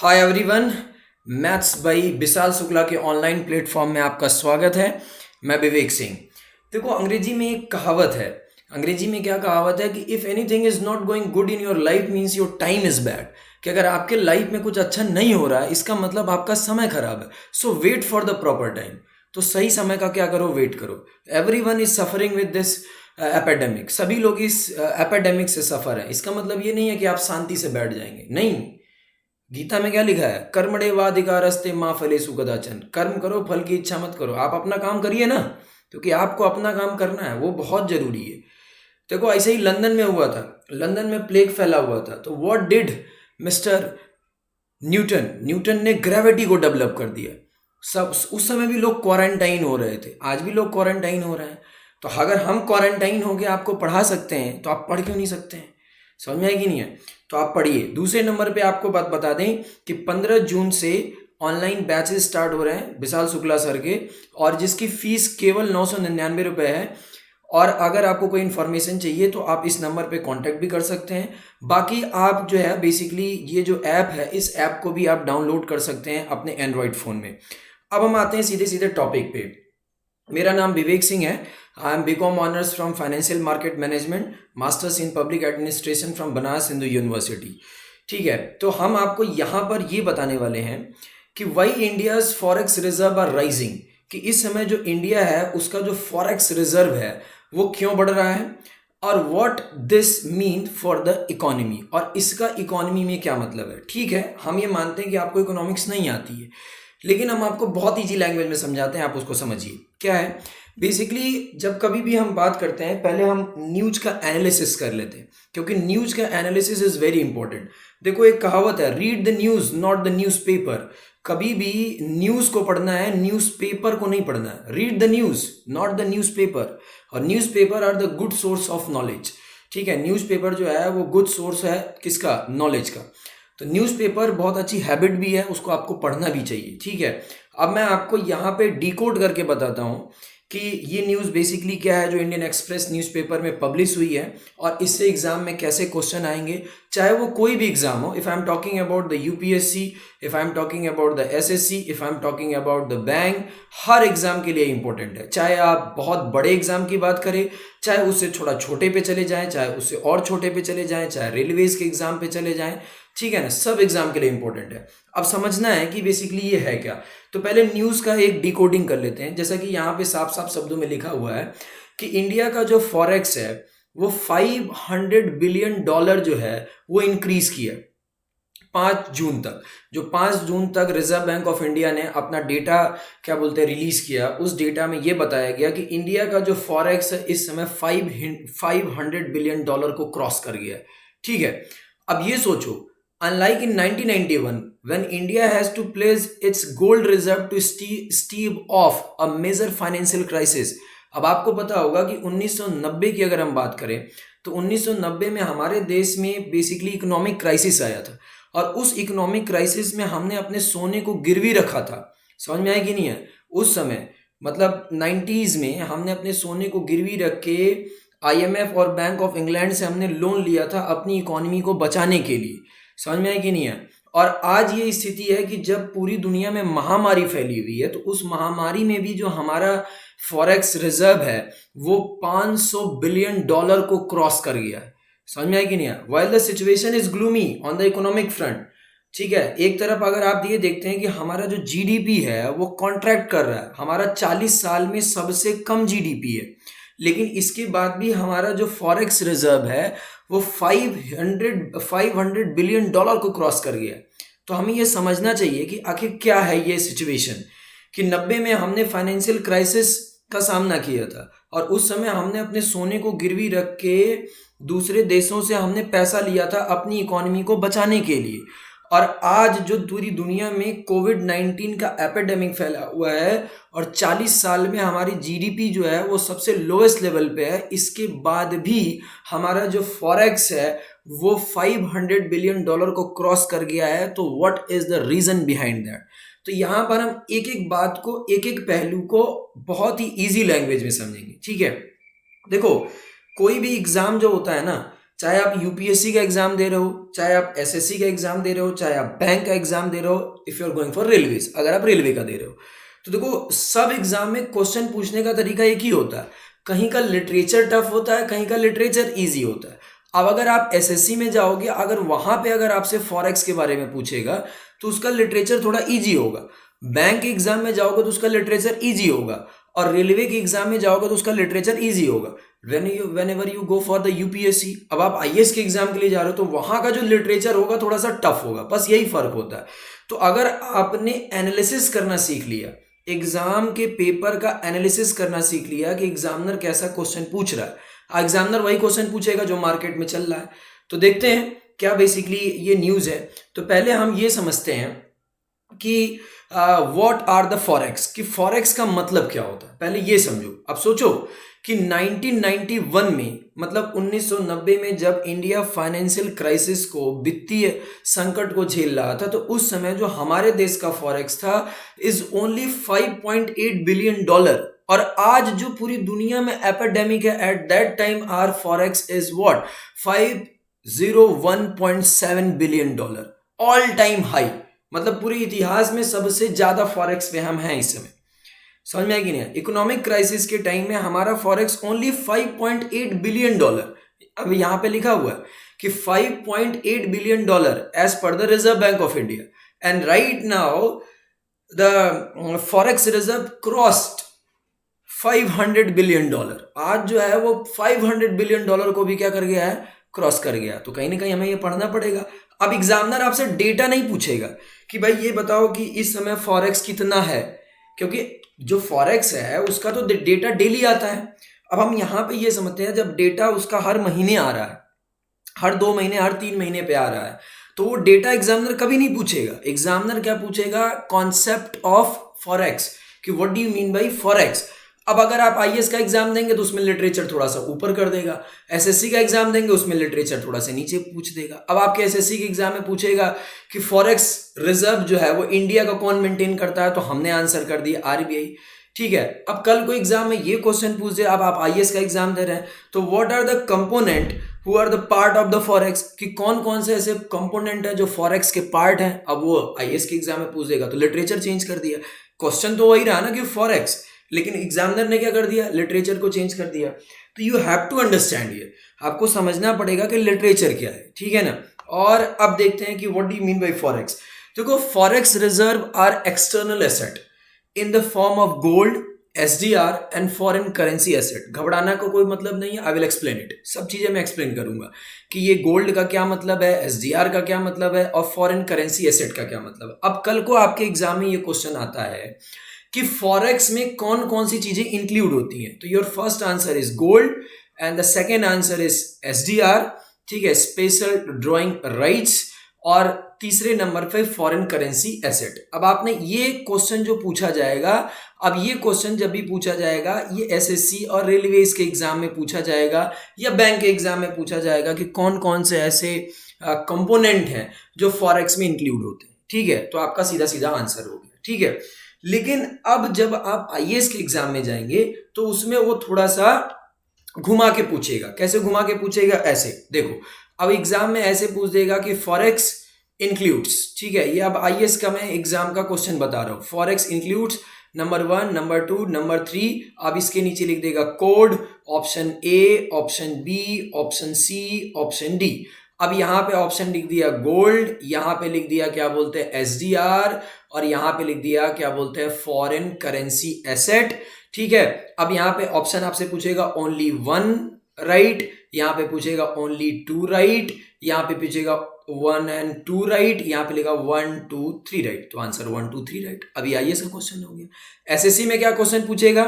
Hi everyone. Maths by विशाल शुक्ला के online platform में आपका स्वागत है। मैं विवेक सिंह। देखो, अंग्रेजी में एक कहावत है। अंग्रेजी में क्या कहावत है कि if anything is not going good in your life means your time is bad. कि अगर आपके लाइफ में कुछ अच्छा नहीं हो रहा है, इसका मतलब आपका समय खराब है। So wait for the proper time. तो सही समय का क्या करो, वेट करो। Everyone is suffering with this epidemic. सभी लोग इस एपेडेमिक से सफ़र है। इसका मतलब ये नहीं है कि आप शांति से बैठ जाएंगे, नहीं। गीता में क्या लिखा है? कर्मणेवाधिकारस्ते माँ फलेषु कदाचन। कर्म करो, फल की इच्छा मत करो। आप अपना काम करिए ना, क्योंकि आपको अपना काम करना है, वो बहुत जरूरी है। देखो, ऐसे ही लंदन में हुआ था। लंदन में प्लेग फैला हुआ था, तो what did mister Newton Newton ने ग्रेविटी को डेवलप कर दिया। सब उस समय भी लोग क्वारंटाइन हो रहे थे, आज भी लोग क्वारंटाइन हो रहे हैं। तो अगर हम क्वारंटाइन होके आपको पढ़ा सकते हैं, तो आप पढ़ क्यों नहीं सकते हैं? समझ में आएगी नहीं है तो आप पढ़िए। दूसरे नंबर पे आपको बात बता दें कि 15 जून से ऑनलाइन बैचेस स्टार्ट हो रहे हैं विशाल शुक्ला सर के, और जिसकी फीस केवल 999 रुपये है। और अगर आपको कोई इन्फॉर्मेशन चाहिए तो आप इस नंबर पे कांटेक्ट भी कर सकते हैं। बाकी आप जो है बेसिकली ये जो ऐप है, इस ऐप को भी आप डाउनलोड कर सकते हैं अपने एंड्रॉयड फ़ोन में। अब हम आते हैं सीधे सीधे टॉपिक पे। मेरा नाम विवेक सिंह है। I am B Com honours from financial market management, masters in public administration from Banaras Hindu University. ठीक है, तो हम आपको यहाँ पर ये बताने वाले हैं कि why India's forex reserve are rising. कि इस समय जो इंडिया है उसका जो फॉरेक्स रिजर्व है वो क्यों बढ़ रहा है, और what this mean for the economy, और इसका इकोनॉमी में क्या मतलब है। ठीक है, हम ये मानते हैं कि आपको इकोनॉमिक्स नहीं आती है, लेकिन हम आपको बहुत ईजी लैंग्वेज में समझाते हैं, आप उसको समझिए। क्या है बेसिकली, जब कभी भी हम बात करते हैं पहले हम न्यूज का एनालिसिस कर लेते हैं, क्योंकि न्यूज का एनालिसिस इज वेरी इंपॉर्टेंट। देखो, एक कहावत है, read the news not the newspaper. कभी भी न्यूज को पढ़ना है, न्यूज़पेपर को नहीं पढ़ना है। Read the news not the newspaper. और newspaper are the good source of knowledge. ठीक है, न्यूज़पेपर जो है वो गुड सोर्स है किसका? नॉलेज का। तो न्यूज़पेपर बहुत अच्छी हैबिट भी है, उसको आपको पढ़ना भी चाहिए। ठीक है, अब मैं आपको यहाँ पे डिकोड करके बताता हूँ कि ये न्यूज़ बेसिकली क्या है जो इंडियन एक्सप्रेस न्यूज़पेपर में पब्लिश हुई है, और इससे एग्जाम में कैसे क्वेश्चन आएंगे, चाहे वो कोई भी एग्जाम हो। If I am talking about the UPSC, if I am talking about the assessee, if I am talking about the bank, her exam के लिए इंपॉर्टेंट है। चाहे आप बहुत बड़े एग्जाम की बात करें, चाहे उससे थोड़ा छोटे पे चले जाएं, चाहे उससे और छोटे पे चले जाएं, चाहे रेलवेज के एग्जाम पे चले जाएं। ठीक है ना, सब एग्जाम के लिए इंपॉर्टेंट है। अब समझना है कि बेसिकली ये है क्या। तो पहले न्यूज का एक डिकोडिंग कर लेते हैं। जैसा कि यहाँ पे साफ साफ शब्दों में लिखा हुआ है कि इंडिया का जो फॉरेक्स है वो $500 बिलियन जो है वो इंक्रीज किया 5 जून तक। जो 5 जून तक रिजर्व बैंक ऑफ इंडिया ने अपना डेटा क्या बोलते हैं रिलीज किया, उस डेटा में ये बताया गया कि इंडिया का जो फॉरेक्स है इस समय $500 बिलियन को क्रॉस कर गया है। ठीक है, अब ये सोचो, unlike in 1991 when India has to place its gold reserve to stave off a major financial crisis। अब आपको पता होगा कि 1990 की अगर हम बात करें तो 1990 में हमारे देश में बेसिकली इकोनॉमिक क्राइसिस आया था, और उस इकोनॉमिक क्राइसिस में हमने अपने सोने को गिरवी रखा था। समझ में आया कि नहीं है? उस समय मतलब 90s में हमने अपने सोने को गिरवी रख के आईएमएफ और बैंक ऑफ इंग्लैंड से हमने लोन लिया था अपनी इकोनॉमी को बचाने के लिए। समझ में आया कि नहीं है? और आज ये स्थिति है कि जब पूरी दुनिया में महामारी फैली हुई है, तो उस महामारी में भी जो हमारा फॉरेक्स रिजर्व है वो $500 बिलियन को क्रॉस कर गया है। समझ में आया कि नहीं है? While the situation is gloomy on the economic front. ठीक है, एक तरफ अगर आप ये देखते हैं कि हमारा जो जीडीपी है वो कॉन्ट्रैक्ट कर रहा है, हमारा 40 साल में सबसे कम जीडीपी है, लेकिन इसके बाद भी हमारा जो फॉरेक्स रिजर्व है वो 500 बिलियन डॉलर को क्रॉस कर गया। तो हमें ये समझना चाहिए कि आखिर क्या है ये सिचुएशन, कि 90 में हमने फाइनेंशियल क्राइसिस का सामना किया था, और उस समय हमने अपने सोने को गिरवी रख के दूसरे देशों से हमने पैसा लिया था अपनी इकोनॉमी को बचाने के लिए। और आज जो पूरी दुनिया में कोविड-19 का एपिडेमिक फैला हुआ है और 40 साल में हमारी जीडीपी जो है वो सबसे लोएस्ट लेवल पे है, इसके बाद भी हमारा जो फॉरेक्स है वो $500 बिलियन को क्रॉस कर गया है। तो what is the reason behind that? तो यहाँ पर हम एक एक बात को, एक एक पहलू को बहुत ही इजी लैंग्वेज में समझेंगे। ठीक है, देखो, कोई भी एग्जाम जो होता है ना, चाहे आप यूपीएससी का एग्जाम दे रहे हो, चाहे आप एसएससी का एग्जाम दे रहे हो, चाहे आप बैंक का एग्जाम दे रहे हो, if you are going for railways, अगर आप रेलवे का दे रहे हो, तो देखो सब एग्जाम में क्वेश्चन पूछने का तरीका एक ही होता है। कहीं का लिटरेचर टफ होता है, कहीं का लिटरेचर ईजी होता है। अब अगर आप एसएससी में जाओगे, अगर वहां पे अगर आपसे फॉरेक्स के बारे में पूछेगा तो उसका लिटरेचर थोड़ा इजी होगा। बैंक एग्जाम में जाओगे तो उसका लिटरेचर इजी होगा, और रेलवे के एग्जाम में जाओगे तो उसका लिटरेचर इजी होगा। whenever you go for the UPSC, अब आप आईएएस के एग्जाम के लिए जा रहे हो तो वहां का जो लिटरेचर होगा थोड़ा सा टफ होगा, बस यही फर्क होता है। तो अगर आपने एनालिसिस करना सीख लिया, एग्जाम के पेपर का एनालिसिस करना सीख लिया कि एग्जामिनर कैसा क्वेश्चन पूछ रहा है, एग्जामिनर वही क्वेश्चन पूछेगा जो मार्केट में चल रहा है। तो देखते हैं क्या बेसिकली ये न्यूज़ है। तो पहले हम ये समझते हैं कि व्हाट आर द फॉरेक्स, कि फॉरेक्स का मतलब क्या होता है, पहले ये समझो। अब सोचो कि 1991 में, मतलब 1990 में जब इंडिया फाइनेंशियल क्राइसिस को, वित्तीय संकट को झेल रहा था, तो उस समय जो हमारे देश का फॉरेक्स था इज ओनली $5.8 बिलियन। और आज जो पूरी दुनिया में एपिडेमिक है, at that time our forex is what, $501.7 billion, all time high. मतलब पूरे इतिहास में सबसे ज्यादा फॉरेक्स पे हम हैं इस समय। समझ में आया कि नहीं? इकोनॉमिक क्राइसिस के टाइम में हमारा फॉरेक्स ओनली $5.8 बिलियन। अब यहां पे लिखा हुआ है कि $5.8 बिलियन एज पर the reserve bank of India, and right now the forex reserve crossed $500 billion. आज जो है वो $500 बिलियन को भी क्या कर गया है, क्रॉस कर गया। तो कहीं ना कहीं हमें ये पढ़ना पड़ेगा। अब एग्जामिनर आपसे डेटा नहीं पूछेगा कि भाई ये बताओ कि इस समय फॉरेक्स कितना है, क्योंकि जो फॉरेक्स है उसका तो डेटा डेली आता है। अब हम यहाँ पे ये समझते हैं, जब डेटा उसका हर महीने आ रहा है, हर 2 महीने, हर 3 महीने पे आ रहा है, तो वो डेटा एग्जामिनर कभी नहीं पूछेगा। एग्जामिनर क्या पूछेगा, कॉन्सेप्ट ऑफ फॉरेक्स, कि what do you mean by forex. अब अगर आप आईएएस का एग्जाम देंगे तो उसमें लिटरेचर थोड़ा सा ऊपर कर देगा, एसएससी का एग्जाम देंगे उसमें लिटरेचर थोड़ा सा नीचे पूछ देगा। अब आपके एसएससी के एग्जाम में पूछेगा कि फॉरेक्स रिजर्व जो है वो इंडिया का कौन मेंटेन करता है, तो हमने आंसर कर दिया आरबीआई। ठीक है, अब कल को एग्जाम में ये क्वेश्चन पूछ दे, अब आप आईएएस का एग्जाम दे रहे हैं, तो what are the component who are the part of the forex, कि कौन कौन से ऐसे कंपोनेंट है जो फॉरेक्स के पार्ट हैं। अब वो आईएएस के एग्जाम में पूछ देगा तो लिटरेचर चेंज कर दिया, क्वेश्चन तो वही रहा ना कि फॉरेक्स, लेकिन एग्जामिनर ने क्या कर दिया, लिटरेचर को चेंज कर दिया। तो यू हैव टू अंडरस्टैंड, ये आपको समझना पड़ेगा कि लिटरेचर क्या है, ठीक है ना। और अब देखते हैं कि what do you mean by forex. देखो, forex reserve are external asset in the form of gold, SDR and foreign currency asset. घबराना का कोई मतलब नहीं है, आई विल एक्सप्लेन इट। सब चीजें मैं एक्सप्लेन करूंगा कि ये गोल्ड का क्या मतलब है, एसडीआर का क्या मतलब है, और फॉरेन करेंसी एसेट का क्या मतलब है। अब कल को आपके एग्जाम में ये क्वेश्चन आता है कि फॉरेक्स में कौन कौन सी चीजें इंक्लूड होती हैं, तो your first answer is gold and the second answer is SDR, ठीक है, स्पेशल ड्रॉइंग राइट्स, और तीसरे नंबर पे फॉरेन करेंसी एसेट। अब आपने ये क्वेश्चन जो पूछा जाएगा, अब ये क्वेश्चन जब भी पूछा जाएगा, ये एसएससी और रेलवेज के एग्जाम में पूछा जाएगा या बैंक के एग्जाम में पूछा जाएगा कि कौन कौन से ऐसे कंपोनेंट हैं जो फॉरेक्स में इंक्लूड होते हैं। ठीक है, तो आपका सीधा सीधा आंसर हो गया, ठीक है। लेकिन अब जब आप आईएएस के एग्जाम में जाएंगे तो उसमें वो थोड़ा सा घुमा के पूछेगा। कैसे घुमा के पूछेगा, ऐसे देखो, अब एग्जाम में ऐसे पूछ देगा कि फॉरेक्स इंक्लूड्स, ठीक है, ये अब आईएएस का मैं एग्जाम का क्वेश्चन बता रहा हूं। Forex includes number 1, number 2, number 3। अब इसके नीचे लिख देगा code, option a, option b, option c, option d. अब यहाँ पे ऑप्शन लिख दिया गोल्ड, यहाँ पे लिख दिया क्या बोलते हैं एसडीआर, और यहाँ पे लिख दिया क्या बोलते हैं फॉरेन करेंसी एसेट। ठीक है, अब यहाँ पे ऑप्शन आपसे पूछेगा ओनली 1 राइट, यहाँ पे पूछेगा ओनली 2 राइट, यहाँ पे पूछेगा 1 and 2 राइट, यहाँ पे लिखा 1 2 3 राइट, तो आंसर 1 2 3 राइट। अभी आईएएस का क्वेश्चन हो गया। एसएससी में क्या क्वेश्चन पूछेगा,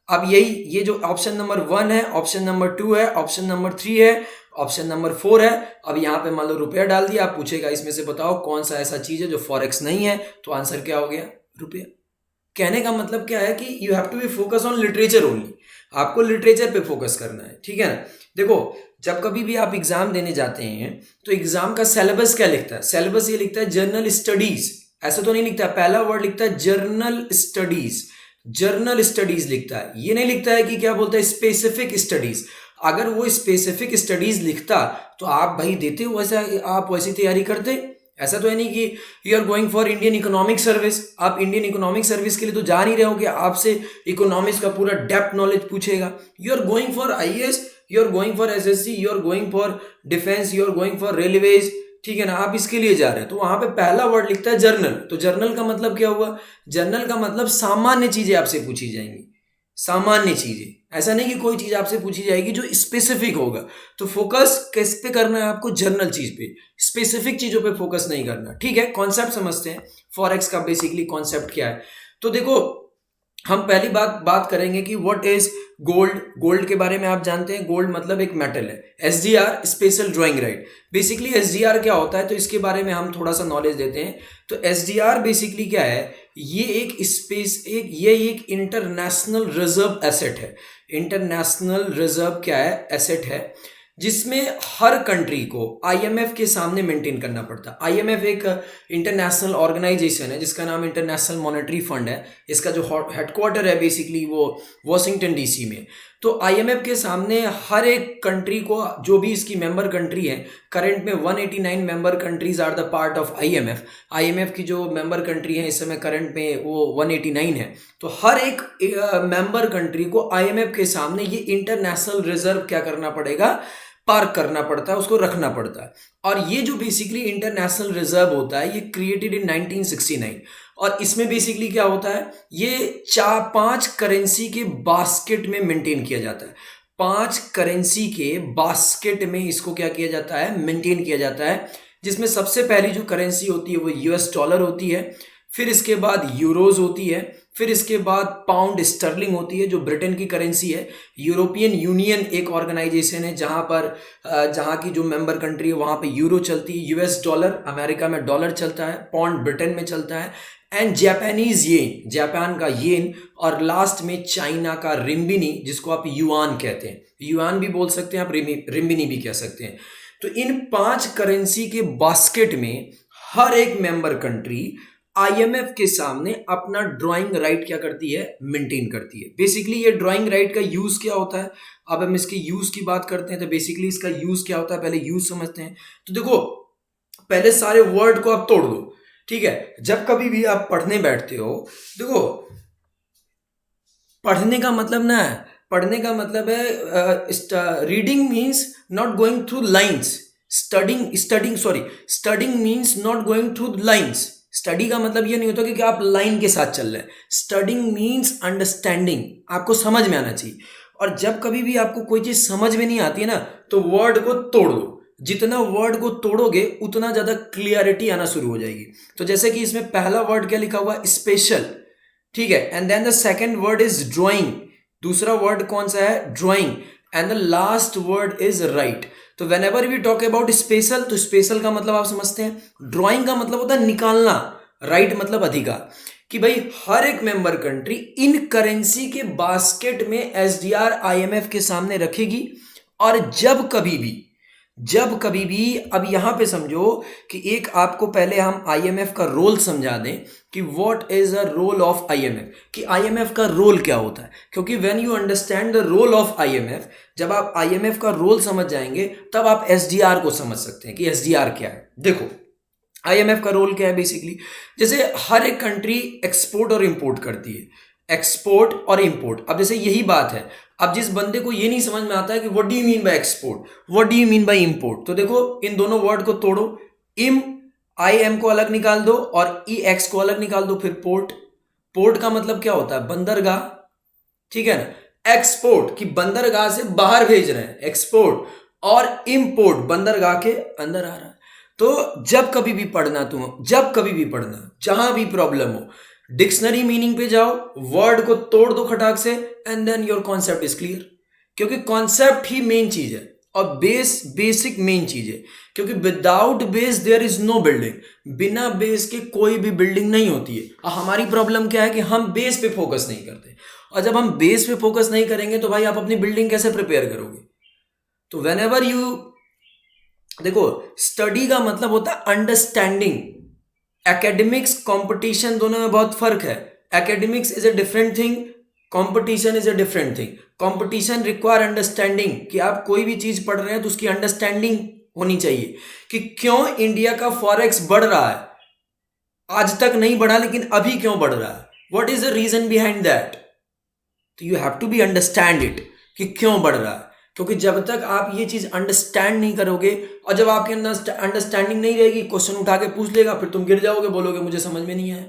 अब यही, ये जो ऑप्शन नंबर 1 है, ऑप्शन नंबर 2 है, ऑप्शन नंबर 3 है, ऑप्शन नंबर 4 है। अब यहाँ पे मान लो रुपया डाल दिया, आप पूछेगा इसमें से बताओ कौन सा ऐसा चीज है जो फॉरेक्स नहीं है, तो आंसर क्या हो गया, रुपया। कहने का मतलब क्या है कि you have to be focus on literature only, आपको लिटरेचर पे फोकस करना है, ठीक है ना। देखो, जब कभी भी आप एग्जाम देने जाते हैं तो एग्जाम का सिलेबस क्या लिखता है, सिलेबस ये लिखता है जर्नल स्टडीज, ऐसा तो नहीं लिखता है, पहला वर्ड लिखता है जर्नल स्टडीज, जर्नल स्टडीज लिखता है, ये नहीं लिखता है कि क्या बोलता है स्पेसिफिक स्टडीज। अगर वो स्पेसिफिक स्टडीज लिखता तो आप भाई देते हो वैसा, आप वैसी तैयारी करते। ऐसा तो है नहीं कि you are going for Indian economic service, आप इंडियन इकोनॉमिक सर्विस के लिए तो जा नहीं रहे हो कि आपसे इकोनॉमिक्स का पूरा डेप्थ नॉलेज पूछेगा। You are going for IAS, you are going for SSC, you are going for defence, you are going for railways, ठीक है ना, आप इसके लिए जा रहे हैं। तो वहां पे पहला वर्ड लिखता है जर्नल। तो जर्नल का मतलब क्या हुआ? जर्नल का मतलब सामान्य चीजें आपसे पूछी जाएंगी, सामान्य चीजें। ऐसा नहीं कि कोई चीज आपसे पूछी जाएगी जो स्पेसिफिक होगा। तो फोकस किस पे करना है आपको? जनरल चीज पे, स्पेसिफिक चीजों पे फोकस नहीं करना, ठीक है। कॉन्सेप्ट समझते हैं फॉरेक्स का बेसिकली कॉन्सेप्ट क्या है। तो देखो, हम पहली बात करेंगे कि व्हाट इज गोल्ड। गोल्ड के बारे में आप जानते हैं, गोल्ड मतलब एक मेटल है। SDR, special drawing right. Basically SDR क्या होता है, तो इसके बारे में हम थोड़ा सा नॉलेज देते हैं। तो एसडीआर बेसिकली क्या है? ये एक इंटरनेशनल रिजर्व एसेट है। इंटरनेशनल रिजर्व क्या है? एसेट है, जिसमें हर कंट्री को आईएमएफ के सामने मेंटेन करना पड़ता है। आईएमएफ एक इंटरनेशनल ऑर्गेनाइजेशन है जिसका नाम इंटरनेशनल मॉनेटरी फंड है। इसका जो हेडक्वार्टर है बेसिकली वो वॉशिंगटन डीसी में। तो आईएमएफ के सामने हर एक कंट्री को, जो भी इसकी मेंबर कंट्री है, करंट में 189 member countries are the part of IMF. IMF की जो मेंबर कंट्री है इस समय करंट में वो 189 है। तो हर एक मेंबर कंट्री को आईएमएफ के सामने ये इंटरनेशनल रिजर्व क्या करना पड़ेगा? पार्क करना पड़ता है, उसको रखना पड़ता है। और ये जो बेसिकली इंटरनेशनल रिजर्व होता है ये क्रिएटेड इन 1969। और इसमें बेसिकली क्या होता है? ये 5 करेंसी के बास्केट में मेंटेन किया जाता है। 5 करेंसी के बास्केट में इसको क्या किया जाता है? मेंटेन किया जाता है, जिसमें सबसे पहली जो करेंसी होती है वो यूएस डॉलर होती है, फिर इसके बाद यूरोज होती है, फिर इसके बाद पाउंड स्टर्लिंग होती है जो ब्रिटेन की करेंसी है। यूरोपियन यूनियन एक ऑर्गेनाइजेशन है जहां की जो मेंबर कंट्री है वहां पे यूरो चलती है। यूएस डॉलर, अमेरिका में डॉलर चलता है। पाउंड ब्रिटेन में चलता है। एंड जापानीज येन, जापान का येन। और लास्ट में चाइना का रिम्बिनी, जिसको आप युआन कहते हैं। युआन भी बोल सकते हैं आप, रिम्बिनी भी कह सकते हैं। तो इन 5 करेंसी के बास्केट में हर एक मेंबर कंट्री आईएमएफ के सामने अपना ड्राइंग राइट क्या करती है? मेंटेन करती है। बेसिकली ये ड्राइंग राइट का यूज क्या होता है? अब हम इसके यूज की बात करते हैं। तो बेसिकली इसका यूज क्या होता है, पहले यूज समझते हैं। तो देखो, पहले सारे वर्ड को आप तोड़ दो, ठीक है। जब कभी भी आप पढ़ने बैठते हो, देखो, पढ़ने का मतलब ना है, पढ़ने का मतलब है reading means not going through lines. Studying means not going through lines. Study का मतलब ये नहीं होता कि आप लाइन के साथ चल रहे हैं। स्टडिंग मीन्स अंडरस्टैंडिंग, आपको समझ में आना चाहिए। और जब कभी भी आपको कोई चीज समझ में नहीं आती है ना, तो वर्ड को तोड़ दो। जितना वर्ड को तोड़ोगे उतना ज्यादा क्लियरिटी आना शुरू हो जाएगी। तो जैसे कि इसमें पहला वर्ड क्या लिखा हुआ? स्पेशल, ठीक है। And then the second word is drawing. दूसरा वर्ड कौन सा है? Drawing. And the last word is right. तो whenever we talk about special, तो स्पेशल का मतलब आप समझते हैं। ड्राइंग का मतलब होता है निकालना, राइट मतलब अधिकार। कि भाई हर एक मेंबर कंट्री इन करेंसी के बास्केट में एसडीआर आईएमएफ के सामने रखेगी। और जब कभी भी अब यहां पे समझो कि एक आपको पहले हम आईएमएफ का रोल समझा दें कि what is the role of IMF, कि आईएमएफ का रोल क्या होता है। क्योंकि when you understand the role of IMF, जब आप आईएमएफ का रोल समझ जाएंगे तब आप एसडीआर को समझ सकते हैं कि एसडीआर क्या है। देखो, आईएमएफ का रोल क्या है बेसिकली, जैसे हर एक कंट्री एक्सपोर्ट और इंपोर्ट करती है, एक्सपोर्ट और इंपोर्ट। अब जैसे यही बात है, अब जिस बंदे को ये नहीं समझ में आता है कि what do you mean bye export, what do you mean bye import, तो देखो इन दोनों वर्ड को तोड़ो। इम, आई एम को अलग निकाल दो और ई एक्स को अलग निकाल दो। फिर पोर्ट, पोर्ट का मतलब क्या होता है? बंदरगाह, ठीक है ना। एक्सपोर्ट की बंदरगाह से बाहर भेज रहे हैं, एक्सपोर्ट। और इंपोर्ट बंदरगाह के अंदर आ रहा है। तो जब कभी भी पढ़ना, जहां भी प्रॉब्लम हो, डिक्शनरी मीनिंग पे जाओ, वर्ड को तोड़ दो खटाक से, and then your concept is clear. क्योंकि कॉन्सेप्ट ही मेन चीज है और बेसिक मेन चीज है। क्योंकि without base there is no building. बिना बेस के कोई भी बिल्डिंग नहीं होती है। और हमारी प्रॉब्लम क्या है कि हम बेस पे फोकस नहीं करते। और जब हम बेस पे फोकस नहीं करेंगे तो भाई आप अपनी बिल्डिंग कैसे प्रिपेयर करोगे? तो वेन एवर यू देखो, स्टडी का मतलब होता है अंडरस्टैंडिंग। एकेडमिक्स, कंपटीशन, दोनों में बहुत फर्क है। Academics is a different thing, competition is a different thing. Competition require understanding, कि आप कोई भी चीज पढ़ रहे हैं तो उसकी अंडरस्टैंडिंग होनी चाहिए कि क्यों इंडिया का फॉरेक्स बढ़ रहा है, आज तक नहीं बढ़ा लेकिन अभी क्यों बढ़ रहा है, what is the reason behind that. तो you have to be understand it कि क्यों बढ़ रहा है, क्योंकि जब तक आप ये चीज अंडरस्टैंड नहीं करोगे और जब आपके अंदर अंडरस्टैंडिंग नहीं रहेगी, क्वेश्चन उठा के पूछ लेगा, फिर तुम गिर जाओगे, बोलोगे मुझे समझ में नहीं आया।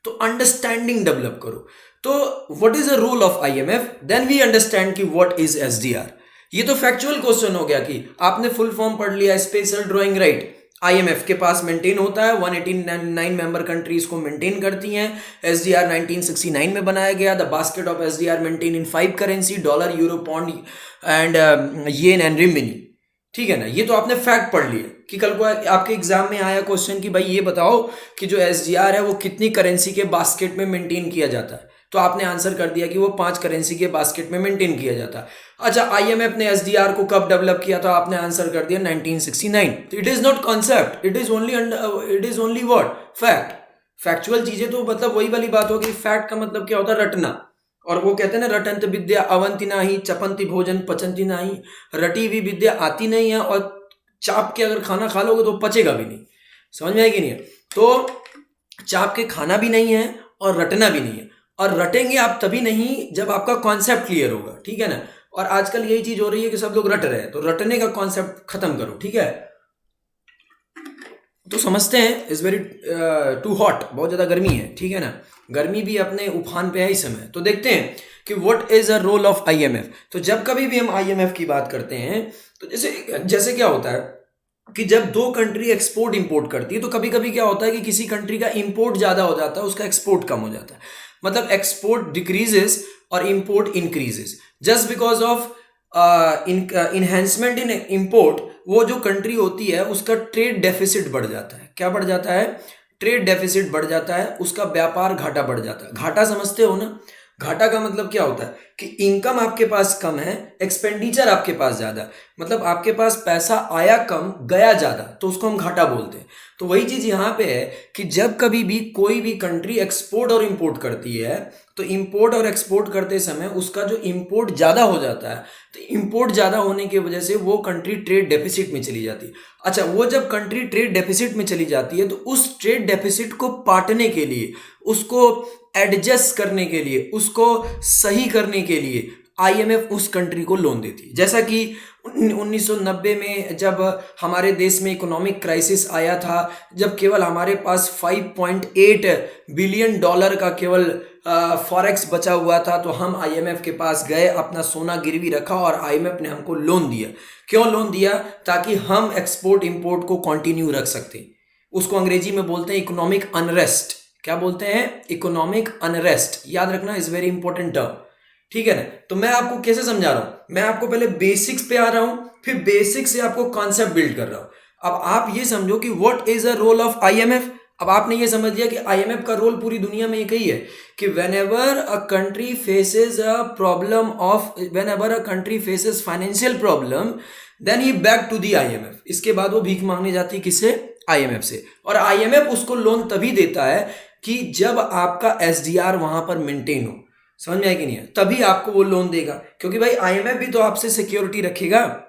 तो अंडरस्टैंडिंग डेवलप करो। तो what is the role of IMF, then we understand कि व्हाट इज एसडीआर। ये तो फैक्चुअल क्वेश्चन हो गया कि आपने फुल फॉर्म पढ़ लिया, स्पेशल ड्राइंग राइट आईएमएफ के पास मेंटेन होता है, 189 मेंबर कंट्रीज को मेंटेन करती हैं। एसडीआर 1969 में बनाया गया। The basket of SDR maintain in 5 currency, dollar, euro, pound and yen and renminbi. ठीक है ना, ये तो आपने फैक्ट पढ़ लिया कि कल को आपके एग्जाम में आया क्वेश्चन कि भाई ये बताओ कि जो एसडीआर है वो कितनी करेंसी के बास्केट में मेंटेन किया जाता है, तो आपने आंसर कर दिया कि वो 5 करेंसी के बास्केट में मेंटेन किया जाता है। अच्छा, आईएमएफ ने एसडीआर को कब डेवलप किया था, आपने आंसर कर दिया 1969। तो it is not concept, it is only what, fact. Factual चीजें तो मतलब वही वाली बात होगी। फैक्ट का मतलब क्या होता है, रटना। और वो कहते हैं ना, रटंत विद्या अवंति नाही, चपंती भोजन पचंती नाही। रटी हुई विद्या आती नहीं है, और चाप के अगर खाना खा लोगे तो पचेगा भी नहीं। समझ में आएगी नहीं है? तो चाप के खाना भी नहीं है और रटना भी नहीं है, और रटेंगे आप तभी नहीं जब आपका कॉन्सेप्ट क्लियर होगा। ठीक है ना। और आजकल यही चीज हो रही है कि सब लोग रट रहे हैं, तो रटने का कॉन्सेप्ट खत्म करो। ठीक है, तो समझते हैं इज वेरी टू हॉट, बहुत ज़्यादा गर्मी है। ठीक है ना, गर्मी भी अपने उफान पे है इस समय। तो देखते हैं कि what is a role of IMF. तो जब कभी भी हम आईएमएफ की बात करते हैं तो जैसे जैसे क्या होता है कि जब दो कंट्री एक्सपोर्ट इंपोर्ट करती है, तो कभी कभी क्या होता है कि किसी कंट्री का इंपोर्ट ज़्यादा हो जाता है, उसका एक्सपोर्ट कम हो जाता है। मतलब एक्सपोर्ट डिक्रीजेस और import increases just because of enhancement in import. वो जो कंट्री होती है उसका ट्रेड डेफिसिट बढ़ जाता है। क्या बढ़ जाता है? ट्रेड डेफिसिट बढ़ जाता है, उसका व्यापार घाटा बढ़ जाता है। घाटा समझते हो ना? घाटा का मतलब क्या होता है कि इनकम आपके पास कम है, एक्सपेंडिचर आपके पास ज्यादा है। मतलब आपके पास पैसा आया कम, गया ज्यादा, तो उसको हम घाटा बोलते हैं। तो वही चीज यहां पे है कि जब कभी भी कोई भी कंट्री एक्सपोर्ट और इंपोर्ट करती है, तो इंपोर्ट और एक्सपोर्ट करते समय उसका जो इंपोर्ट ज्यादा हो जाता है, तो इंपोर्ट ज्यादा होने की वजह से वो कंट्री ट्रेड डेफिसिट में चली जाती है। अच्छा, वो जब कंट्री ट्रेड डेफिसिट में चली जाती है, तो उस ट्रेड डेफिसिट को पाटने के लिए, उसको एडजस्ट करने के लिए, उसको सही करने के लिए आईएमएफ उस कंट्री को लोन देती है। जैसा कि 1990 में जब हमारे देश में इकोनॉमिक क्राइसिस आया था, जब केवल हमारे पास 5.8 बिलियन डॉलर का केवल फॉरेक्स बचा हुआ था, तो हम आईएमएफ के पास गए, अपना सोना गिरवी रखा और आईएमएफ ने हमको लोन दिया। क्यों लोन दिया? ताकि हम एक्सपोर्ट इंपोर्ट को कंटिन्यू रख सकते। उसको अंग्रेजी में बोलते हैं इकोनॉमिक अनरेस्ट। क्या बोलते हैं? Economic unrest. याद रखना, इज वेरी इंपॉर्टेंट टर्म। ठीक है ना। तो मैं आपको कैसे समझा रहा हूं, मैं आपको पहले बेसिक्स पे आ रहा हूं, फिर बेसिक्स से आपको कॉन्सेप्ट बिल्ड कर रहा हूं। अब आप ये समझो कि what is a role of IMF. अब आपने ये समझ लिया कि आईएमएफ का रोल पूरी दुनिया में एक ही है कि whenever a country faces a problem of, whenever a country faces financial problem, then ही बैक टू दी आईएमएफ। इसके बाद वो भीख मांगने जाती है, किससे? आईएमएफ से। और आईएमएफ उसको लोन तभी देता है कि जब आपका एसडीआर वहां पर मेंटेन हो। समझ में आएगी नहीं है? तभी आपको वो लोन देगा, क्योंकि भाई आईएमएफ भी तो आपसे सिक्योरिटी रखेगा।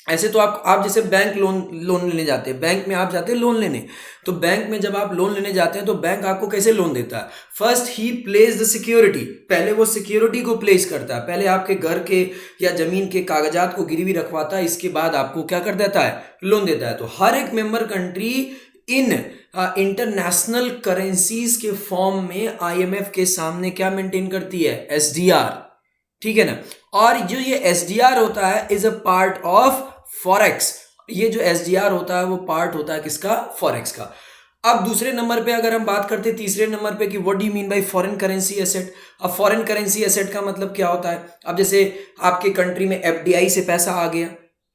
ऐसे तो आप जैसे बैंक लोन लेने जाते हैं, बैंक में आप जाते हैं लोन लेने, तो बैंक में जब आप लोन लेने जाते हैं तो बैंक आपको कैसे लोन देता है? First he place the security. पहले वो सिक्योरिटी को प्लेस करता है, पहले आपके घर के या जमीन के कागजात को गिरवी रखवाता है, इसके बाद आपको क्या कर देता है? लोन देता है। तो हर एक member country in international currencies के फॉर्म में आईएमएफ के सामने क्या मेंटेन करती है? एसडीआर। ठीक है ना। और जो ये एसडीआर होता है is a part of forex. ये जो एसडीआर होता है वो पार्ट होता है किसका? फॉरेक्स का। अब दूसरे नंबर पे अगर हम बात करते हैं, तीसरे नंबर पे कि what do you mean bye foreign currency asset. अब फॉरेन करेंसी एसेट का मतलब क्या होता है? अब जैसे आपके कंट्री में एफडीआई से पैसा आ गया,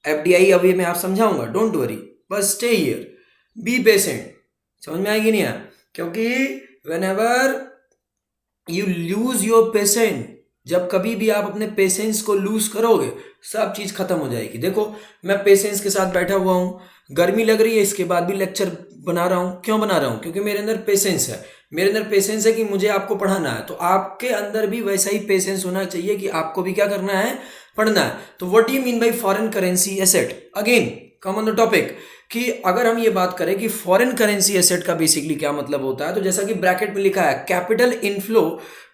एफडीआई अभी मैं आप समझाऊंगा, डोंट वरी, बस स्टे हियर, बी पेशेंट। समझ में आएगी नहीं यार? क्योंकि whenever you lose your patient, जब कभी भी आप अपने पेशेंस को लूज करोगे, सब चीज खत्म हो जाएगी। देखो, मैं पेशेंस के साथ बैठा हुआ हूँ, गर्मी लग रही है, इसके बाद भी लेक्चर बना रहा हूँ। क्यों बना रहा हूँ? क्योंकि मेरे अंदर पेशेंस है। मेरे अंदर पेशेंस है कि मुझे आपको पढ़ाना है, तो आपके अंदर भी वैसा ही पेशेंस होना चाहिए कि आपको भी क्या करना है, पढ़ना है। तो what do you mean bye foreign currency asset? Again come on the topic कि अगर हम ये बात करें कि फॉरेन करेंसी एसेट का बेसिकली क्या मतलब होता है, तो जैसा कि ब्रैकेट में लिखा है, capital inflow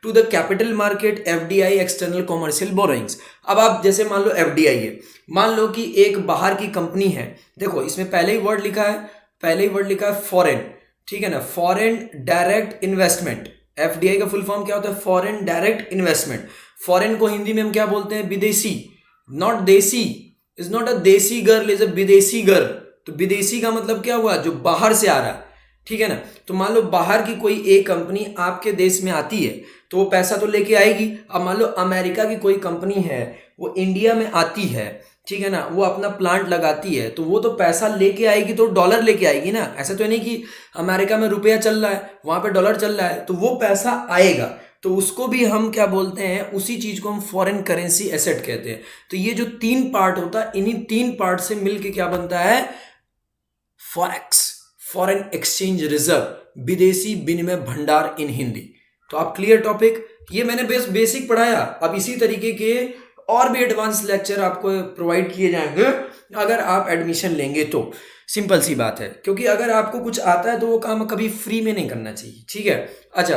to the capital market, FDI external commercial borrowings. अब आप जैसे मान लो एफडीआई है, मान लो कि एक बाहर की कंपनी है, देखो इसमें पहले ही वर्ड लिखा है फॉरेन, ठीक है ना, फॉरेन डायरेक्ट इन्वेस्टमेंट। एफडीआई का फुल फॉर्म क्या होता है? Foreign direct investment. फॉरेन को हिंदी में हम क्या बोलते हैं? विदेशी, नॉट देसी, इज नॉट अ देसी गर्ल, इज अ विदेशी गर्ल। तो विदेशी का मतलब क्या हुआ? जो बाहर से आ रहा है, ठीक है ना। तो मान लो बाहर की कोई एक कंपनी आपके देश में आती है तो वो पैसा तो लेके आएगी। अब मान लो अमेरिका की कोई कंपनी है, वो इंडिया में आती है, ठीक है ना, वो अपना प्लांट लगाती है, तो वो तो पैसा लेके आएगी, तो डॉलर लेके आएगी ना। ऐसा तो नहीं कि अमेरिका में रुपया चल रहा है, वहां पे डॉलर चल रहा है, तो वो पैसा आएगा, तो उसको भी हम क्या बोलते हैं? उसी चीज को हम फॉरेन करेंसी एसेट कहते हैं। तो ये जो तीन पार्ट होता है, इन्हीं तीन पार्ट से मिलके क्या बनता है? फॉरेक्स, फॉरेन एक्सचेंज रिजर्व, विदेशी विनिमय भंडार इन हिंदी। तो आप क्लियर टॉपिक? ये मैंने बेसिक पढ़ाया। अब इसी तरीके के और भी एडवांस लेक्चर आपको प्रोवाइड किए जाएंगे अगर आप एडमिशन लेंगे तो। सिंपल सी बात है, क्योंकि अगर आपको कुछ आता है तो वो काम कभी फ्री में नहीं करना चाहिए, ठीक है। अच्छा,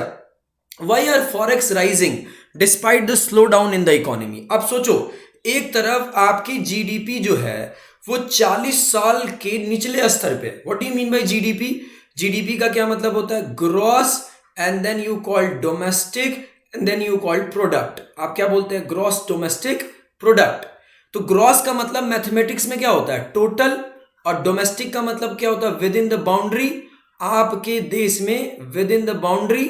why are forex rising despite the slow down in the economy? अब सोचो, एक तरफ आपकी जीडीपी जो है वो 40 साल के निचले स्तर पे। What do you mean by GDP? GDP का क्या मतलब होता है? Gross and then you call domestic and then you call product. आप क्या बोलते हैं? Gross domestic product. तो ग्रॉस का मतलब मैथमेटिक्स में क्या होता है? टोटल। और डोमेस्टिक का मतलब क्या होता है? विद इन द बाउंड्री, आपके देश में, विद इन द बाउंड्री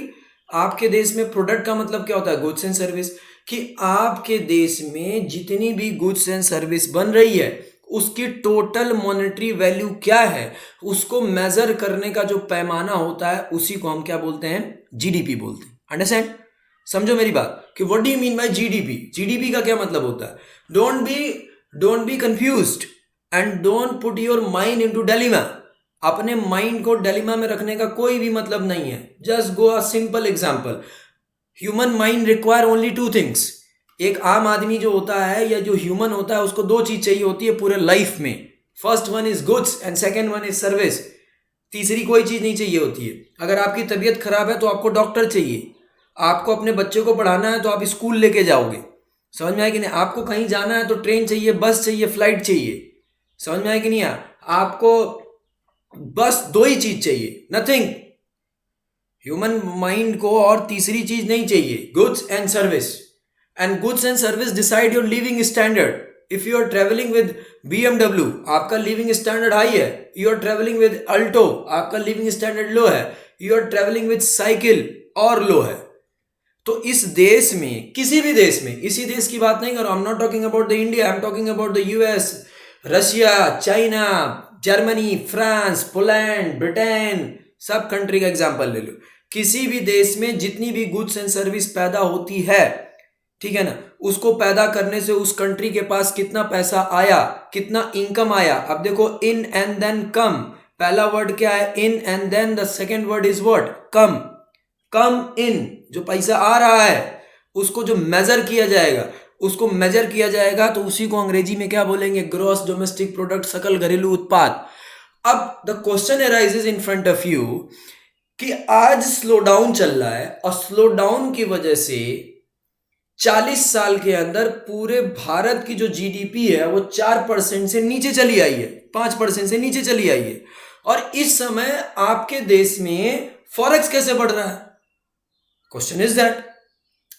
आपके देश में। प्रोडक्ट का मतलब क्या होता है? गुड्स एंड सर्विस, कि आपके देश में जितनी भी गुड्स एंड सर्विस बन रही है उसकी टोटल मॉनेटरी वैल्यू क्या है, उसको मेजर करने का जो पैमाना होता है उसी को हम क्या बोलते हैं? जीडीपी बोलते हैं। अंडरस्टैंड? समझो मेरी बात कि what do you mean by GDP? GDP का क्या मतलब होता है? Don't be confused and don't put your mind into dilemma. अपने माइंड को डिलेमा में रखने का कोई भी मतलब नहीं है। Just go a simple example. Human mind require only two things. एक आम आदमी जो होता है या जो ह्यूमन होता है उसको दो चीज चाहिए होती है पूरे लाइफ में। First one is goods and second one is service. तीसरी कोई चीज नहीं चाहिए होती है। अगर आपकी तबीयत खराब है तो आपको डॉक्टर चाहिए। आपको अपने बच्चे को पढ़ाना है तो आप स्कूल लेके जाओगे। समझ में आया कि नहीं? आपको कहीं जाना है तो ट्रेन चाहिए, बस चाहिए, फ्लाइट चाहिए। समझ में आया कि नहीं? आपको बस दो ही चीज चाहिए, नथिंग। ह्यूमन माइंड को और तीसरी चीज नहीं चाहिए, goods and service. And goods and service decide your living standard. If you are travelling with BMW, आपका लिविंग स्टैंडर्ड हाई है। You are travelling with Alto, आपका लिविंग स्टैंडर्ड लो है। You are travelling with cycle, और low है। तो इस देश में, किसी भी देश में, इसी देश की बात नहीं कर रहा, I am not talking about the India, I am talking about the US, Russia, China, Germany, France, Poland, Britain, सब कंट्री का एग्जांपल ले लो। किसी भी देश में जितनी भी गुड्स एंड सर्विस पैदा होती है, ठीक है ना, उसको पैदा करने से उस कंट्री के पास कितना पैसा आया, कितना इनकम आया। अब देखो, इन एंड देन कम, पहला वर्ड क्या है? In and then the second word is what? Come. Come in, जो पैसा आ रहा है उसको जो मेजर किया जाएगा, उसको मेजर किया जाएगा तो उसी को अंग्रेजी में क्या बोलेंगे? ग्रॉस डोमेस्टिक प्रोडक्ट, सकल घरेलू उत्पाद। अब the question arises in front of you कि आज स्लो डाउन चल रहा है और स्लो डाउन की वजह से 40 साल के अंदर पूरे भारत की जो जीडीपी है वो 4% से नीचे चली आई है, 5% से नीचे चली आई है। और इस समय आपके देश में फॉरेक्स कैसे बढ़ रहा है? Question is that.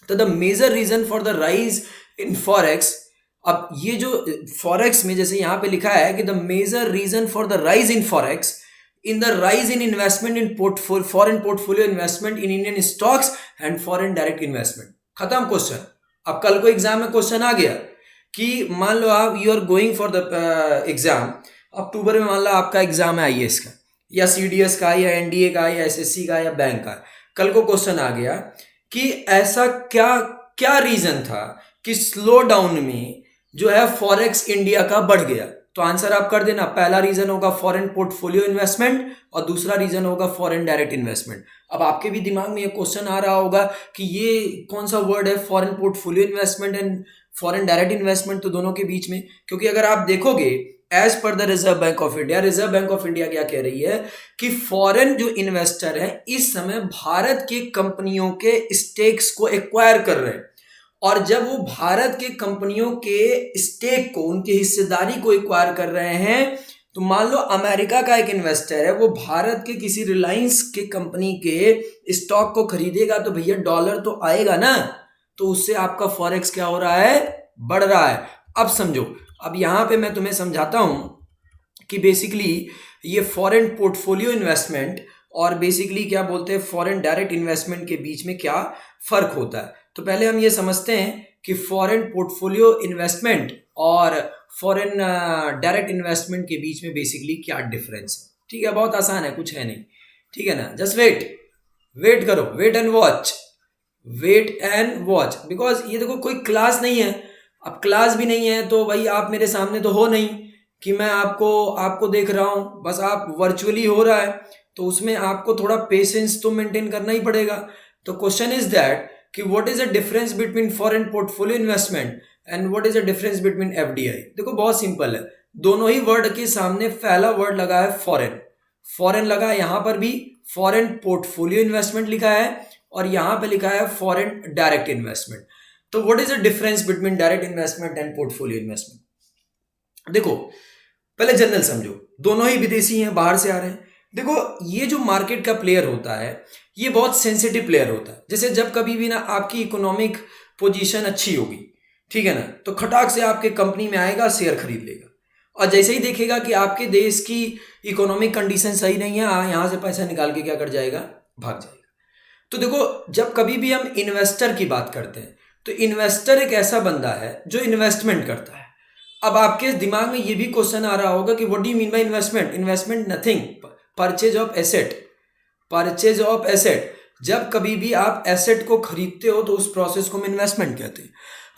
तो the major reason for the rise in forex, अब ये जो फॉरेक्स में जैसे यहां पे लिखा है कि the major reason for the rise in forex in the rise in investment in foreign portfolio investment in Indian stocks and foreign direct investment. खत्म क्वेश्चन। अब कल को एग्जाम में क्वेश्चन आ गया कि मान लो आप you are going for the exam, अक्टूबर में मान लो आपका एग्जाम है IAS का या CDS का या NDA का या SSC का या बैंक का। कल को क्वेश्चन आ गया कि ऐसा क्या क्या रीजन था कि स्लो डाउन में जो है फॉरेक्स इंडिया का बढ़ गया। तो आंसर आप कर देना। पहला रीजन होगा फॉरेन पोर्टफोलियो इन्वेस्टमेंट और दूसरा रीजन होगा फॉरेन डायरेक्ट इन्वेस्टमेंट। अब आपके भी दिमाग में ये क्वेश्चन आ रहा होगा कि ये कौन सा वर्ड है foreign portfolio investment and foreign direct investment, तो दोनों के बीच में, क्योंकि अगर आप देखोगे एज पर the reserve bank of India, Reserve bank of India क्या कह रही है कि फॉरेन जो इन्वेस्टर है इस समय भारत के कंपनियों के स्टेक्स को एक्वायर कर रहे हैं, और जब वो भारत के कंपनियों के स्टेक को, उनकी हिस्सेदारी को एक्वायर कर रहे हैं, तो मान लो अमेरिका का एक इन्वेस्टर है, वो भारत के किसी रिलायंस के कंपनी के स्टॉक को खरीदेगा, तो भैया डॉलर तो आएगा ना, तो उससे आपका फॉरेक्स क्या हो रहा है, बढ़ रहा है। अब समझो, अब यहां पे मैं तुम्हें समझाता हूं कि बेसिकली ये फॉरेन पोर्टफोलियो इन्वेस्टमेंट और बेसिकली क्या बोलते हैं फॉरेन डायरेक्ट इन्वेस्टमेंट के बीच में क्या फर्क होता है। तो पहले हम ये समझते हैं कि फॉरेन पोर्टफोलियो इन्वेस्टमेंट और फॉरेन डायरेक्ट इन्वेस्टमेंट के बीच में बेसिकली क्या डिफरेंस है। ठीक है, बहुत आसान है, कुछ है नहीं, ठीक है ना। जस्ट वेट करो, वेट एंड वॉच, बिकॉज ये देखो कोई क्लास नहीं है। अब क्लास भी नहीं है तो भाई आप मेरे सामने तो हो नहीं कि मैं आपको देख रहा हूं, बस आप वर्चुअली हो रहा है, तो उसमें आपको थोड़ा पेशेंस तो मेंटेन करना ही पड़ेगा। तो क्वेश्चन इज दैट कि what is the difference between foreign portfolio investment and what is the difference between FDI. देखो बहुत सिंपल है, दोनों ही वर्ड के सामने पहला वर्ड लगा है फॉरेन लगा है, यहां पर भी फॉरेन पोर्टफोलियो इन्वेस्टमेंट लिखा है और यहां पे लिखा है फॉरेन डायरेक्ट इन्वेस्टमेंट। तो what is the difference between direct investment and portfolio investment. देखो पहले जनरल समझो, दोनों ही विदेशी हैं, बाहर से आ रहे हैं। देखो ये जो मार्केट का प्लेयर होता है ये बहुत सेंसिटिव प्लेयर होता है। जैसे जब कभी भी ना आपकी इकोनॉमिक पोजीशन अच्छी होगी, ठीक है ना, तो खटाक से आपके कंपनी में आएगा, शेयर खरीद लेगा, और जैसे ही देखेगा कि आपके देश की इकोनॉमिक कंडीशन सही नहीं है, यहां से पैसा निकाल के क्या कर जाएगा, भाग जाएगा। तो देखो जब कभी भी हम इन्वेस्टर की बात करते हैं तो इन्वेस्टर एक ऐसा बंदा है जो इन्वेस्टमेंट करता है। अब आपके दिमाग में ये भी क्वेश्चन आ रहा होगा कि what do you mean by investment nothing, purchase of asset. जब कभी भी आप एसेट को खरीदते हो तो उस प्रोसेस को हम इन्वेस्टमेंट कहते हैं।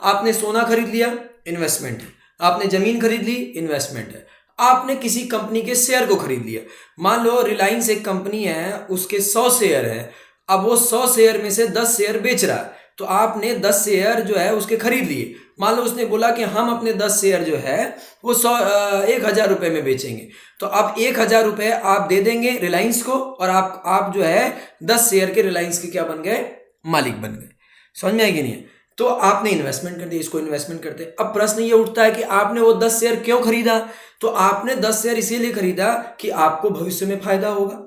आपने सोना खरीद लिया, इन्वेस्टमेंट है। आपने जमीन खरीद ली, इन्वेस्टमेंट है। आपने किसी कंपनी के शेयर को खरीद लिया, मान लो रिलायंस एक कंपनी है, उसके 100 शेयर है, अब वो 100 शेयर में से 10 शेयर बेच रहा है, तो आपने 10 शेयर जो है उसके खरीद लिए। मान लो उसने बोला कि हम अपने 10 शेयर जो है वो 1,000 रुपए में बेचेंगे, तो अब 1,000 रुपए आप दे देंगे रिलायंस को, और आप जो है 10 शेयर के रिलायंस के क्या बन गए, मालिक बन गए। समझ में आएगी नहीं है? तो आपने इन्वेस्टमेंट कर दी, इसको इन्वेस्टमेंट करते हैं। अब प्रश्न ये उठता है कि आपने वो 10 शेयर क्यों खरीदा, तो आपने 10 शेयर इसीलिए खरीदा कि आपको भविष्य में फायदा होगा।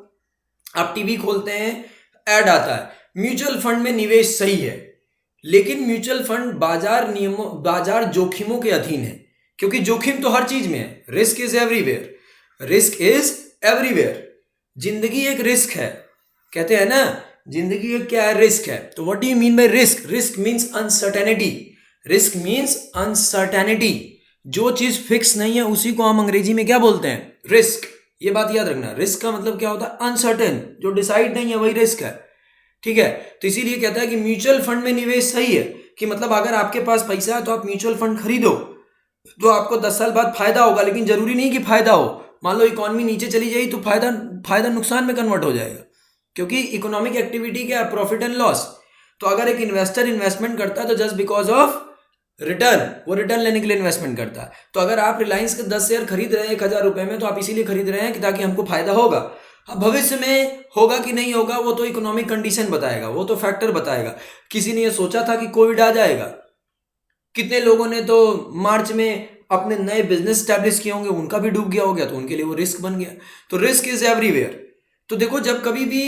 आप टीवी खोलते हैं, ऐड आता है म्यूचुअल फंड में निवेश सही है, लेकिन म्यूचुअल फंड बाजार जोखिमों के अधीन है, क्योंकि जोखिम तो हर चीज में है। Risk is everywhere. जिंदगी एक रिस्क है, कहते हैं ना, जिंदगी एक क्या है, रिस्क है। तो what do you mean bye risk means uncertainty. जो चीज फिक्स नहीं है उसी को हम अंग्रेजी में क्या बोलते हैं, रिस्क। ये बात याद रखना, रिस्क का मतलब क्या होता है, अनसर्टेन, जो डिसाइड नहीं है वही रिस्क है। ठीक है, तो इसीलिए कहता है कि म्यूचुअल फंड में निवेश सही है, कि मतलब अगर आपके पास पैसा है तो आप म्यूचुअल फंड खरीदो, तो आपको 10 साल बाद फायदा होगा, लेकिन जरूरी नहीं कि फायदा हो। मान लो इकोनॉमी नीचे चली जाएगी तो फायदा नुकसान में कन्वर्ट हो जाएगा, क्योंकि इकोनॉमिक एक्टिविटी क्या है, प्रॉफिट एंड लॉस। तो अगर एक इन्वेस्टर इन्वेस्टमेंट करता है तो जस्ट बिकॉज ऑफ रिटर्न, वो रिटर्न लेने के लिए इन्वेस्टमेंट करता है। तो अगर आप रिलायंस के 10 शेयर खरीद रहे हैं 1,000 रुपए में, तो आप इसीलिए खरीद रहे हैं कि ताकि हमको फायदा होगा। अब भविष्य में होगा कि नहीं होगा वो तो इकोनॉमिक कंडीशन बताएगा, वो तो फैक्टर बताएगा। किसी ने ये सोचा था कि कोविड आ जाएगा, कितने लोगों ने तो मार्च में अपने नए बिजनेस स्टैब्लिश किए होंगे, उनका भी डूब गया हो गया, तो उनके लिए वो रिस्क बन गया। तो रिस्क इज एवरीवेयर। तो देखो जब कभी भी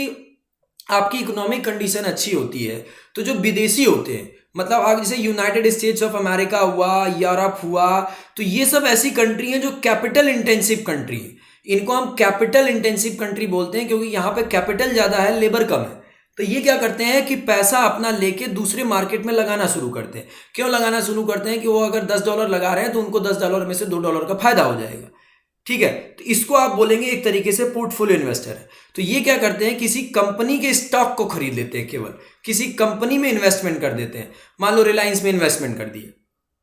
आपकी इकोनॉमिक कंडीशन अच्छी होती है तो जो विदेशी होते हैं, मतलब आप जैसे यूनाइटेड स्टेट्स ऑफ अमेरिका हुआ, यूरोप हुआ, तो ये सब ऐसी कंट्री हैं जो कैपिटल इंटेंसिव कंट्री है। इनको हम कैपिटल इंटेंसिव कंट्री बोलते हैं क्योंकि यहाँ पे कैपिटल ज्यादा है, लेबर कम है। तो ये क्या करते हैं कि पैसा अपना लेके दूसरे मार्केट में लगाना शुरू करते हैं। क्यों लगाना शुरू करते हैं कि वो अगर $10 लगा रहे हैं तो उनको $10 में से $2 का फायदा हो जाएगा। ठीक है, तो इसको आप बोलेंगे एक तरीके से पोर्टफोलियो इन्वेस्टर है। तो ये क्या करते हैं, किसी कंपनी के स्टॉक को खरीद लेते हैं, केवल किसी कंपनी में इन्वेस्टमेंट कर देते हैं। मान लो रिलायंस में इन्वेस्टमेंट कर दिए,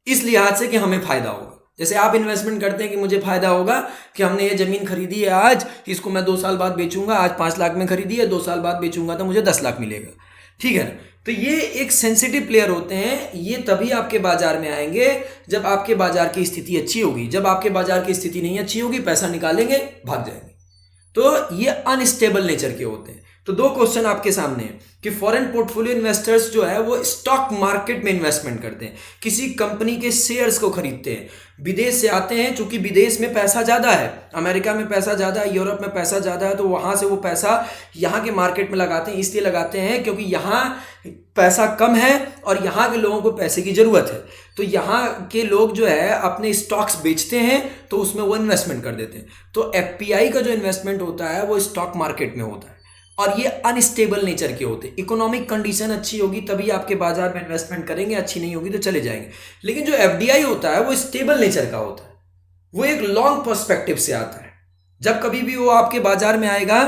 इस लिहाज से कि हमें फायदा होगा। जैसे आप इन्वेस्टमेंट करते हैं कि मुझे फायदा होगा कि हमने ये जमीन खरीदी है आज, इसको मैं 2 साल बाद बेचूंगा, आज 5 लाख में खरीदी है, 2 साल बाद बेचूंगा तो मुझे 10 लाख मिलेगा, ठीक है ना। तो ये एक सेंसिटिव प्लेयर होते हैं, ये तभी आपके बाजार में आएंगे जब आपके बाजार की स्थिति अच्छी होगी। जब आपके बाजार की स्थिति नहीं अच्छी होगी, पैसा निकालेंगे, भाग जाएंगे। तो ये अनस्टेबल नेचर के होते हैं। तो 2 क्वेश्चन आपके सामने हैं कि फॉरेन पोर्टफोलियो इन्वेस्टर्स जो है वो स्टॉक मार्केट में इन्वेस्टमेंट करते हैं, किसी कंपनी के शेयर्स को खरीदते हैं, विदेश से आते हैं, चूंकि विदेश में पैसा ज़्यादा है, अमेरिका में पैसा ज़्यादा है, यूरोप में पैसा ज़्यादा है, तो वहाँ से वो पैसा यहाँ के मार्केट में लगाते हैं। इसलिए लगाते हैं क्योंकि यहाँ पैसा कम है और यहाँ के लोगों को पैसे की ज़रूरत है, तो यहाँ के लोग जो है अपने स्टॉक्स बेचते हैं, तो उसमें वो इन्वेस्टमेंट कर देते हैं। तो एफपीआई का जो इन्वेस्टमेंट होता है वो स्टॉक मार्केट में होता है, और ये अनस्टेबल नेचर के होते हैं। इकोनॉमिक कंडीशन अच्छी होगी तभी आपके बाजार में इन्वेस्टमेंट करेंगे, अच्छी नहीं होगी तो चले जाएंगे। लेकिन जो एफडीआई होता है वो स्टेबल नेचर का होता है, वो एक लॉन्ग पर्सपेक्टिव से आता है। जब कभी भी वो आपके बाजार में आएगा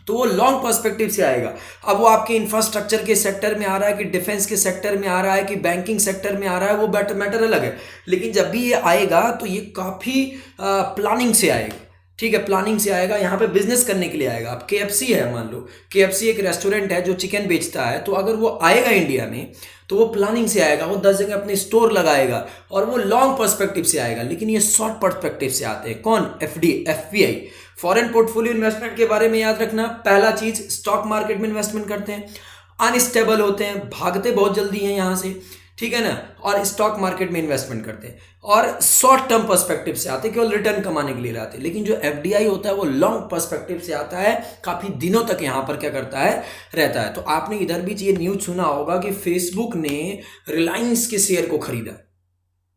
तो वो लॉन्ग पर्सपेक्टिव से आएगा। अब वो आपके इंफ्रास्ट्रक्चर के सेक्टर में आ रहा है कि डिफेंस के सेक्टर में आ रहा है कि बैंकिंग सेक्टर में आ रहा है, वो मैटर अलग है। लेकिन जब भी ये आएगा तो ये काफ़ी प्लानिंग से आएगा, ठीक है, प्लानिंग से आएगा। यहाँ पे बिजनेस करने के लिए आएगा। अब केएफसी है, मान लो केएफसी एक रेस्टोरेंट है जो चिकन बेचता है, तो अगर वो आएगा इंडिया में तो वो प्लानिंग से आएगा, वो 10 जगह अपने स्टोर लगाएगा और वो लॉन्ग पर्सपेक्टिव से आएगा। लेकिन ये शॉर्ट पर्सपेक्टिव से आते हैं। कौन? एफपीआई। फॉरेन पोर्टफोलियो इन्वेस्टमेंट के बारे में याद रखना, पहला चीज स्टॉक मार्केट में इन्वेस्टमेंट करते हैं, अनस्टेबल होते हैं, भागते बहुत जल्दी हैं यहाँ से, ठीक है ना, और स्टॉक मार्केट में इन्वेस्टमेंट करते हैं और शॉर्ट टर्म पर्सपेक्टिव से आते हैं, केवल रिटर्न कमाने के लिए आते हैं। लेकिन जो एफडीआई होता है वो लॉन्ग पर्सपेक्टिव से आता है, काफी दिनों तक यहाँ पर क्या करता है, रहता है। तो आपने इधर भी ये न्यूज सुना होगा कि फेसबुक ने रिलायंस के शेयर को खरीदा।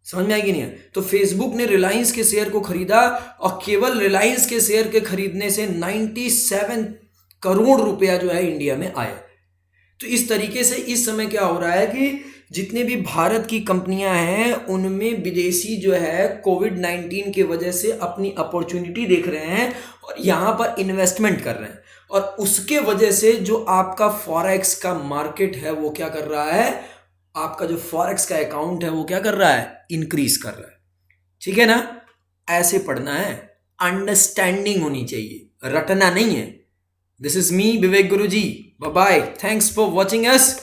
समझ में आएगी नहीं है? तो फेसबुक ने रिलायंस के शेयर को खरीदा और केवल रिलायंस के शेयर के खरीदने से 97 करोड़ रुपया जो है इंडिया में आया। तो इस तरीके से इस समय क्या हो रहा है कि जितने भी भारत की कंपनियां हैं उनमें विदेशी जो है कोविड-19 की वजह से अपनी अपॉर्चुनिटी देख रहे हैं और यहाँ पर इन्वेस्टमेंट कर रहे हैं, और उसके वजह से जो आपका फॉरेक्स का मार्केट है वो क्या कर रहा है, आपका जो फॉरेक्स का अकाउंट है वो क्या कर रहा है, इंक्रीज कर रहा है। ठीक है ना, ऐसे पढ़ना है, अंडरस्टैंडिंग होनी चाहिए, रटना नहीं है। This is me Vivek Guruji, bye bye, thanks for watching us.